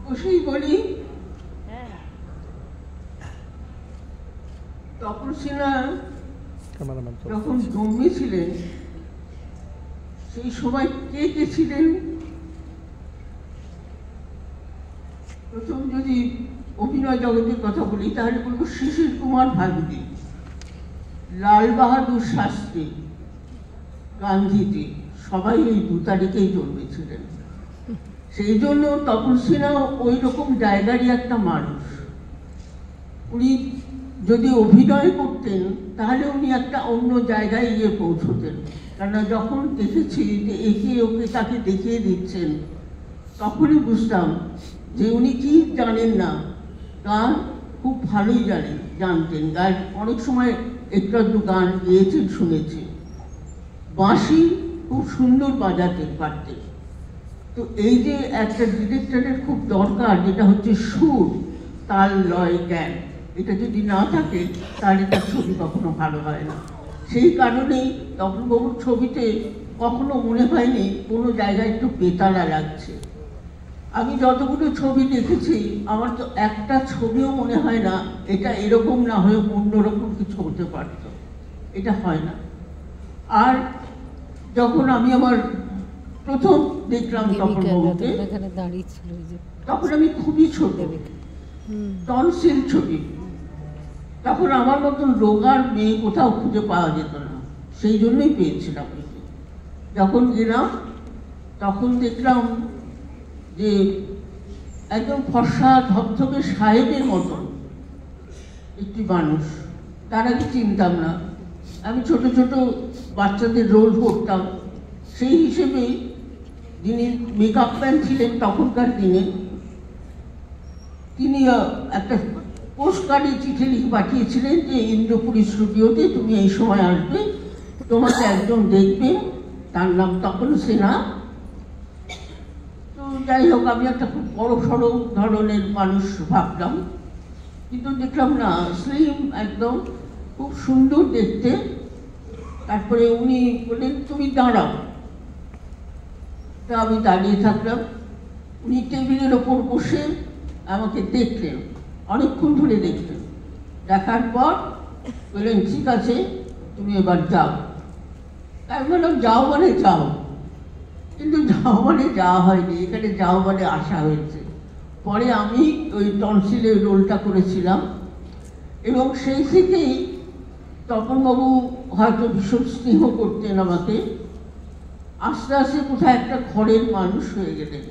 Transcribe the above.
বসেই বলি, তপন সিনহা যখন জন্মেছিলেন সেই সময় কে কে ছিলেন? প্রথম যদি অভিনয় জগতের কথা বলি তাহলে বলবো শিশির কুমার ভাদুড়ী, লাল বাহাদুর শাস্ত্রী, গান্ধীজি, সবাই এই 2 তারিখেই জন্মেছিলেন। সেই জন্য তপন সিনহা ওই রকম জায়গারই একটা মানুষ। উনি যদি অভিনয় করতেন তাহলে উনি একটা অন্য জায়গায় গিয়ে পৌঁছতেন। কেননা যখন দেখেছি যে একে ওকে তাকে দেখিয়ে দিচ্ছেন তখনই বুঝতাম যে উনি কি জানেন না, গান খুব ভালোই জানতেন। গান অনেক সময় একটু আধটু গান গেয়েছেন শুনেছি। বাঁশি খুব সুন্দর বাজাতে পারতেন। তো এই যে একটা ডিরেক্টরের খুব দরকার যেটা হচ্ছে সুর, তাল, লয়, জ্ঞান, এটা যদি না থাকে তাহলে তার ছবি কখনো ভালো হয় না। সেই কারণেই তপনবাবুর ছবিতে কখনো মনে হয়নি কোনো জায়গায় একটু বেতালা লাগছে। আমি যতগুলো ছবি দেখেছি আমার তো একটা ছবিও মনে হয় না এটা এরকম না হয়ে অন্যরকম কিছু হতে পারত, এটা হয় না। আর যখন আমি আমার প্রথম দেখলাম তপনবাবুকে তখন আমি খুবই ছোট, টনসিল ছবি, তখন আমার মতন রোগার মেয়ে কোথাও খুঁজে পাওয়া যেত না, সেই জন্যই পেয়েছিলাম। যখন গেলাম তখন দেখলাম যে একদম ফর্সা ধবধবে সাহেবের মতন একটি মানুষ। তার আগে চিনতাম না, আমি ছোট ছোট বাচ্চাদের রোল করতাম। সেই হিসেবে যিনি মেকআপ ম্যান ছিলেন তখনকার দিনে, তিনি একটা পোস্টকার্ডে চিঠি লিখে পাঠিয়েছিলেন যে ইন্দ্রপুরী স্টুডিওতে তুমি এই সময় আসবে, তোমাকে একজন দেখবে, তার নাম তপন সিনহা। তো যাই হোক, আমি একটা খুব বড় সড়ো ধরনের মানুষ ভাবলাম, কিন্তু দেখলাম না, স্লিম একদম, খুব সুন্দর দেখতে। তারপরে উনি বললেন তুমি দাঁড়াও। তা আমি দাঁড়িয়ে থাকলাম। উনি টেবিলের ওপর বসে আমাকে দেখলেন, অনেকক্ষণ ধরে দেখলেন। দেখার পর বললেন ঠিক আছে তুমি এবার যাও। তাই বললাম যাও মানে যাও, কিন্তু যাও মানে যাওয়া হয়নি, এখানে যাও মানে আসা হয়েছে। পরে আমি ওই টনসিলের রোলটা করেছিলাম এবং সেই থেকেই তপনবাবু হয়তো ভীষণ স্নেহ করতেন আমাকে। আস্তে আস্তে কোথায় একটা ঘরের মানুষ হয়ে গেলেন।